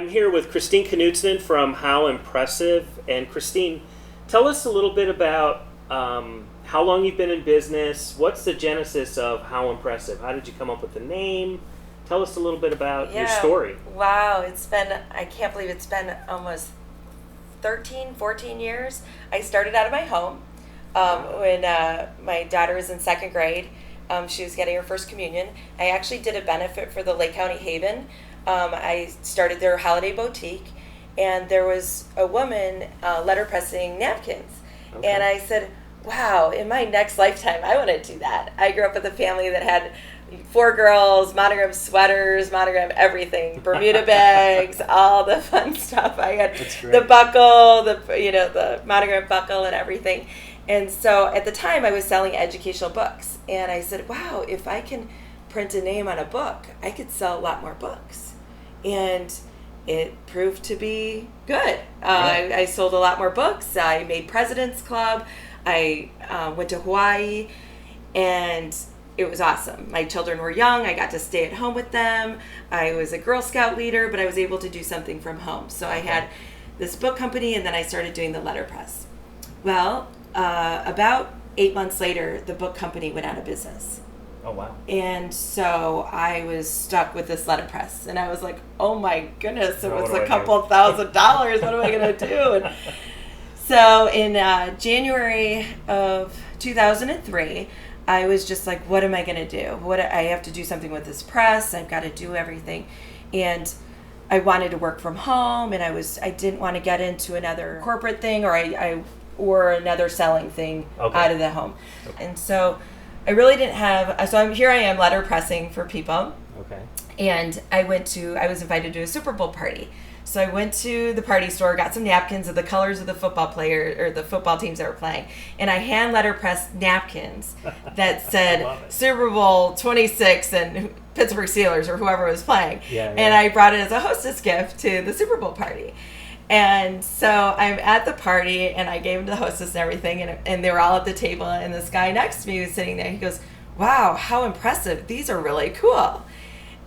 I'm here with Kristine Knutson from How Impressive. And Kristine, tell us a little bit about how long you've been in business. What's the genesis of How Impressive? How did you come up with the name? Tell us a little bit about your story. Wow, I can't believe it's been almost 13, 14 years. I started out of my home when my daughter was in second grade. She was getting her first communion. I actually did a benefit for the Lake County Haven. I started their holiday boutique, and there was a woman letterpressing napkins. Okay. And I said, wow, in my next lifetime, I want to do that. I grew up with a family that had 4 girls, monogram sweaters, monogram everything, Bermuda bags, all the fun stuff. I had the buckle, the monogram buckle and everything. And so at the time I was selling educational books, and I said, wow, if I can print a name on a book, I could sell a lot more books. And it proved to be good. I sold a lot more books. I made President's Club. I went to Hawaii, and it was awesome. My children were young. I got to stay at home with them. I was a Girl Scout leader, but I was able to do something from home. So I had this book company, and then I started doing the letterpress. Well, about 8 months later, the book company went out of business. Oh, wow. And so I was stuck with this letterpress, and I was like, oh my goodness, it was a couple $1,000. What am I going to do? And so in January of 2003, I was just like, what am I going to do? I have to do something with this press. I've got to do everything. And I wanted to work from home, and I didn't want to get into another corporate thing or another selling thing out of the home. Okay. And so I really didn't have, here I am letterpressing for people. Okay. And I was invited to a Super Bowl party. So I went to the party store, got some napkins of the colors of the football teams that were playing. And I hand letterpressed napkins that said Super Bowl 26 and Pittsburgh Steelers or whoever was playing. Yeah. And I brought it as a hostess gift to the Super Bowl party. And so I'm at the party, and I gave them to the hostess and everything, and they were all at the table, and this guy next to me was sitting there. He goes, wow, how impressive. These are really cool.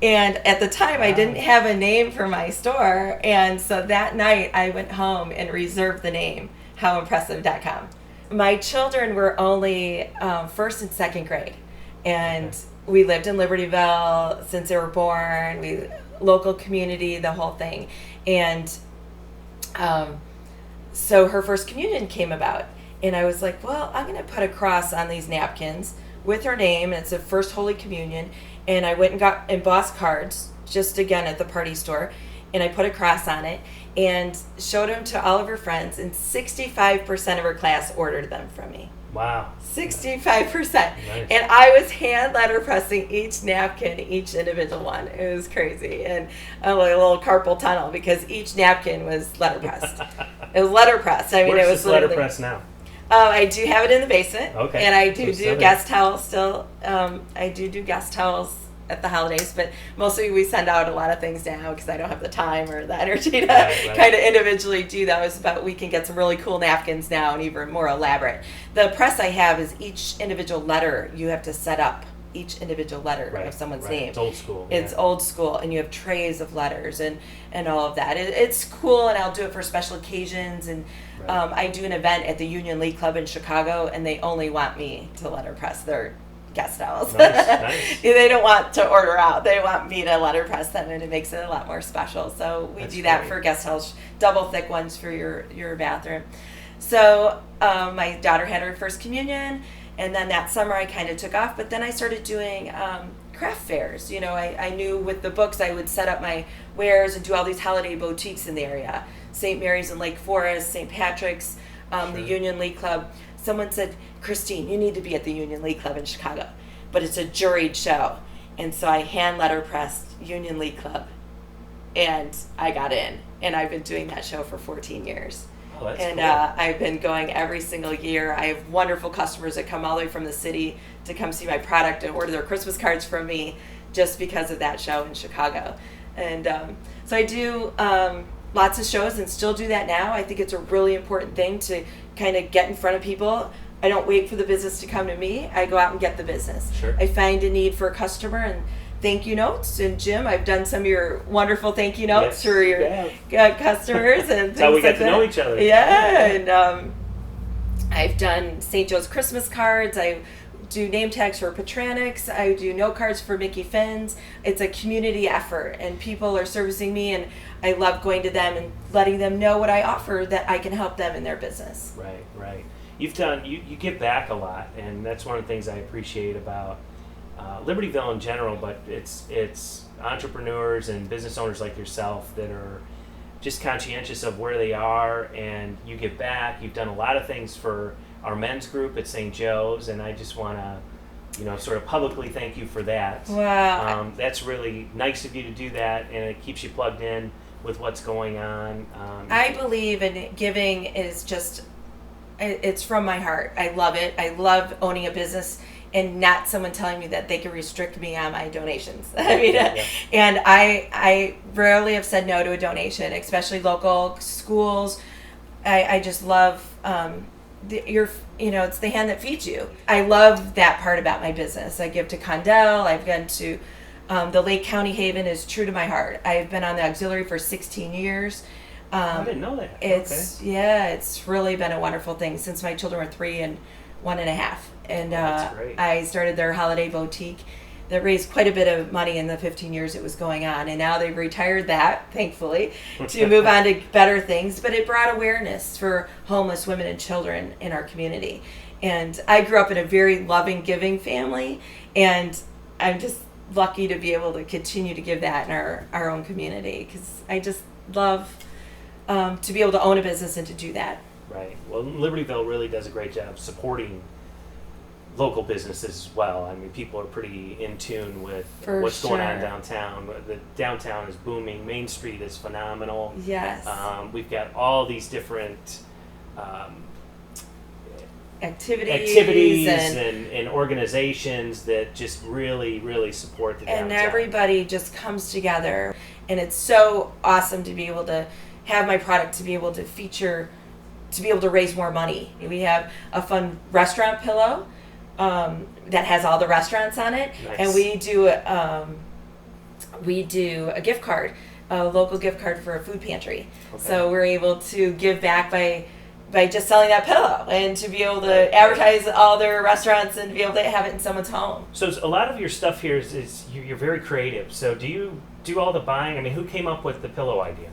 And at the time, I didn't have a name for my store, and so that night I went home and reserved the name, howimpressive.com. My children were only first and second grade, and we lived in Libertyville since they were born, local community, the whole thing. And so her first communion came about, and I was like, well, I'm going to put a cross on these napkins with her name, and it's a first Holy Communion. And I went and got embossed cards, just again at the party store, and I put a cross on it and showed them to all of her friends, and 65% of her class ordered them from me. Wow. 65%. Nice. And And I was hand letterpressing each napkin, each individual one. It was crazy. And like a little carpal tunnel, because each napkin was letterpressed. It was letterpressed. I mean, Where's it was this letterpress now? I do have it in the basement. Okay. And I do guest towels still. I do guest towels at the holidays, but mostly we send out a lot of things now because I don't have the time or the energy to kind of individually do those, but we can get some really cool napkins now and even more elaborate. The press I have is each individual letter you have to set up, each individual letter of someone's name. It's old school. It's old school, and you have trays of letters and all of that. It's cool, and I'll do it for special occasions, and I do an event at the Union League Club in Chicago, and they only want me to letterpress their guest towels. Nice. They don't want to order out. They want me to letterpress them, and it makes it a lot more special. So we do that for guest towels, double thick ones for your bathroom. So my daughter had her first communion, and then that summer I kind of took off. But then I started doing craft fairs. I knew with the books I would set up my wares and do all these holiday boutiques in the area. St. Mary's in Lake Forest, St. Patrick's, the Union League Club. Someone said, Kristine, you need to be at the Union League Club in Chicago, but it's a juried show. And so I hand letterpressed Union League Club, and I got in, and I've been doing that show for 14 years. Oh, that's and cool. I've been going every single year. I have wonderful customers that come all the way from the city to come see my product and order their Christmas cards from me just because of that show in Chicago. And so I do lots of shows and still do that now. I think it's a really important thing to kind of get in front of people. I don't wait for the business to come to me. I go out and get the business. Sure. I find a need for a customer, and thank you notes. And Jim, I've done some of your wonderful thank you notes Yes, for your customers and That's how we things get to know each other. Yeah, and I've done St. Joe's Christmas cards. I do name tags for Patronics. I do note cards for Mickey Finn's. It's a community effort, and people are servicing me, and I love going to them and letting them know what I offer, that I can help them in their business. Right. You give back a lot, and that's one of the things I appreciate about Libertyville in general, but it's entrepreneurs and business owners like yourself that are just conscientious of where they are, and you give back. You've done a lot of things for our men's group at St. Joe's, and I just want to, sort of publicly thank you for that. Wow. That's really nice of you to do that, and it keeps you plugged in with what's going on. I believe in giving is just, it's from my heart. I love it. I love owning a business and not someone telling me that they can restrict me on my donations. And I rarely have said no to a donation, especially local schools. I just love, it's the hand that feeds you. I love that part about my business. I give to Condell. I've gone to the Lake County Haven is true to my heart. I've been on the auxiliary for 16 years. I didn't know that. It's really been a wonderful thing since my children were 3 and 1.5. And that's great. I started their holiday boutique that raised quite a bit of money in the 15 years it was going on. And now they've retired that, thankfully, to move on to better things. But it brought awareness for homeless women and children in our community. And I grew up in a very loving, giving family. And I'm just lucky to be able to continue to give that in our own community, because I just love to be able to own a business and to do that. Right. Well, Libertyville really does a great job supporting local businesses as well. I mean, people are pretty in tune with what's going on downtown. The downtown is booming. Main Street is phenomenal. Yes. We've got all these different activities and organizations that just really, really support the downtown. And everybody just comes together. And it's so awesome to be able to have my product to be able to feature, to be able to raise more money. We have a fun restaurant pillow that has all the restaurants on it. Nice. And we do a gift card, a local gift card for a food pantry. Okay. So we're able to give back by just selling that pillow, and to be able to advertise all their restaurants and be able to have it in someone's home. So a lot of your stuff here is you're very creative. So do you do all the buying? I mean, who came up with the pillow idea?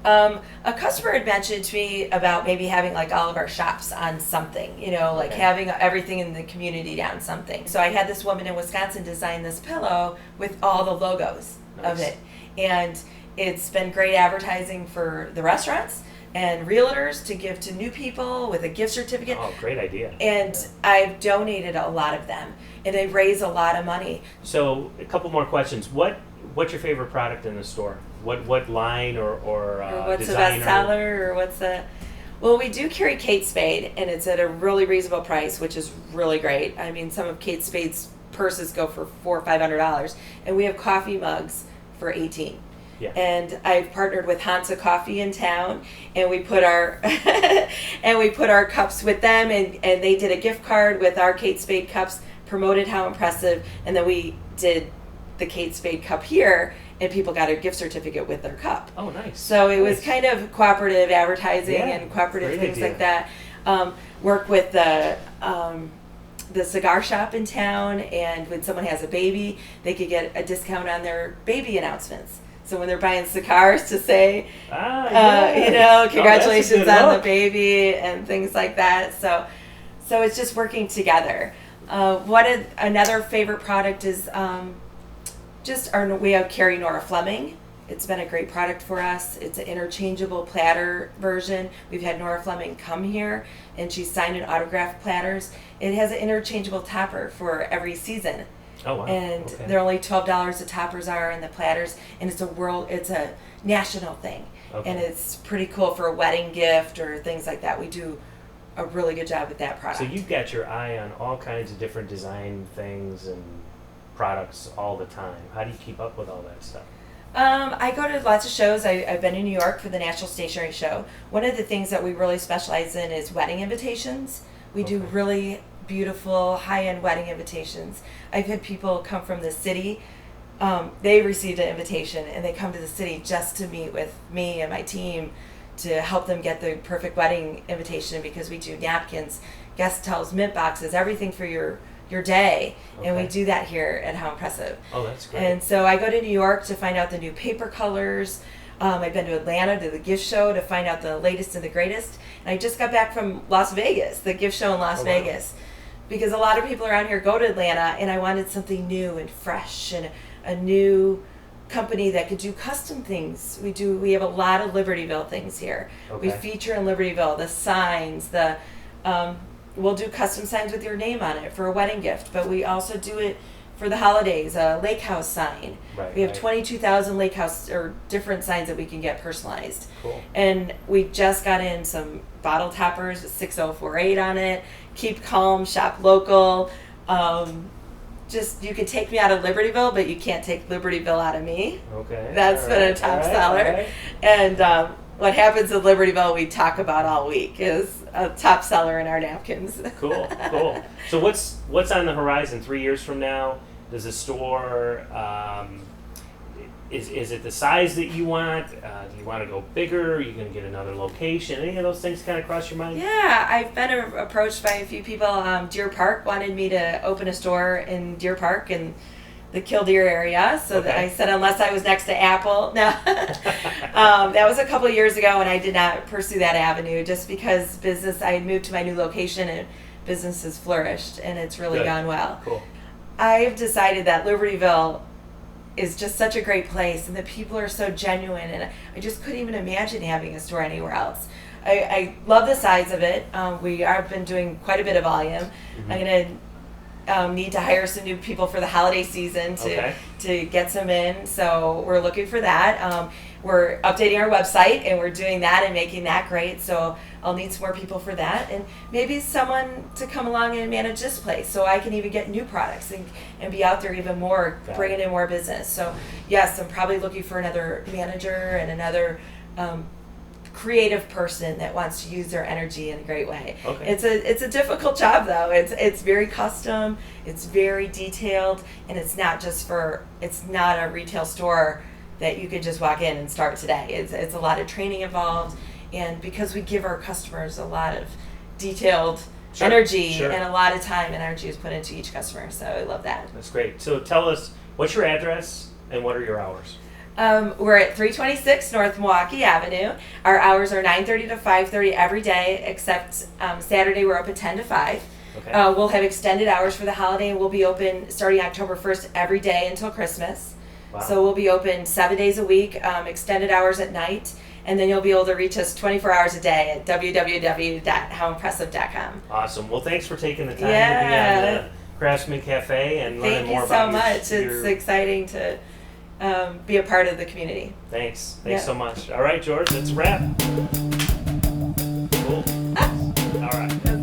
A customer had mentioned to me about maybe having like all of our shops on something, having everything in the community on something. So I had this woman in Wisconsin design this pillow with all the logos of it. And it's been great advertising for the restaurants and realtors to give to new people with a gift certificate. Oh, great idea. And I've donated a lot of them, and they raise a lot of money. So a couple more questions. What's your favorite product in the store? What line or what's designer? The best seller, or what's the... Well, we do carry Kate Spade, and it's at a really reasonable price, which is really great. I mean, some of Kate Spade's purses go for $400 or $500, and we have coffee mugs for $18. Yeah. And I've partnered with Hansa Coffee in town, and we put our cups with them, and they did a gift card with our Kate Spade cups, promoted How Impressive, and then we did the Kate Spade cup here, and people got a gift certificate with their cup. Oh, nice. So it was kind of cooperative advertising and cooperative great things idea. like that. Work with the cigar shop in town, and when someone has a baby, they could get a discount on their baby announcements. So when they're buying cigars to say, congratulations on the baby and things like that. So it's just working together. Another favorite product is we have carry Nora Fleming. It's been a great product for us. It's an interchangeable platter version. We've had Nora Fleming come here, and she's signed and autographed platters. It has an interchangeable topper for every season. Oh, wow. And they're only $12 the toppers are, and the platters, and it's a national thing. Okay. And it's pretty cool for a wedding gift or things like that. We do a really good job with that product. So you've got your eye on all kinds of different design things and products all the time. How do you keep up with all that stuff? I go to lots of shows. I've been in New York for the National Stationery Show. One of the things that we really specialize in is wedding invitations. We do really beautiful high-end wedding invitations. I've had people come from the city they received an invitation and they come to the city just to meet with me and my team to help them get the perfect wedding invitation, because we do napkins, guest towels, mint boxes, everything for your day. Okay. And we do that here at How Impressive. Oh, that's great. And so I go to New York to find out the new paper colors. I've been to Atlanta to the gift show to find out the latest and the greatest. And I just got back from Las Vegas, the gift show in Las Vegas, because a lot of people around here go to Atlanta, and I wanted something new and fresh and a new company that could do custom things. We have a lot of Libertyville things here. Okay. We feature in Libertyville the signs, we'll do custom signs with your name on it for a wedding gift, but we also do it for the holidays, a lake house sign. Right, we have 22,000 lake house or different signs that we can get personalized. Cool. And we just got in some bottle toppers with 6048 on it. Keep calm, shop local. Just, you can take me out of Libertyville, but you can't take Libertyville out of me. Okay. That's been a top seller. Right. And what happens in Libertyville we talk about all week is a top seller in our napkins. Cool. So what's on the horizon 3 years from now? Does the store, is it the size that you want? Do you want to go bigger? Are you going to get another location? Any of those things kind of cross your mind? Yeah, I've been approached by a few people. Deer Park wanted me to open a store in Deer Park and the Killdeer area, so that I said unless I was next to Apple. No, that was a couple of years ago, and I did not pursue that avenue just because I had moved to my new location and business has flourished and it's really gone well. Cool. I've decided that Libertyville is just such a great place, and the people are so genuine, and I just couldn't even imagine having a store anywhere else. I love the size of it. We have been doing quite a bit of volume. Mm-hmm. I'm going to need to hire some new people for the holiday season to get some in, so we're looking for that. We're updating our website and we're doing that and making that great, so I'll need some more people for that, and maybe someone to come along and manage this place so I can even get new products and be out there even more, bringing in more business. So yes, I'm probably looking for another manager and another creative person that wants to use their energy in a great way. Okay. It's a difficult job though. It's very custom, it's very detailed, and it's not a retail store that you could just walk in and start today. It's a lot of training involved, and because we give our customers a lot of detailed energy and a lot of time and energy is put into each customer, so I love that. That's great. So tell us, what's your address and what are your hours? We're at 326 North Milwaukee Avenue. Our hours are 9:30 to 5:30 every day, except Saturday we're open 10 to 5. Okay. We'll have extended hours for the holiday, and we'll be open starting October 1st every day until Christmas. Wow. So we'll be open 7 days a week, extended hours at night, and then you'll be able to reach us 24 hours a day at www.howimpressive.com. Awesome. Well, thanks for taking the time to be on the Craftsman Cafe and learning more about Thank you so much. It's exciting to be a part of the community. Thanks so much. All right, George, that's a wrap. Cool. All right.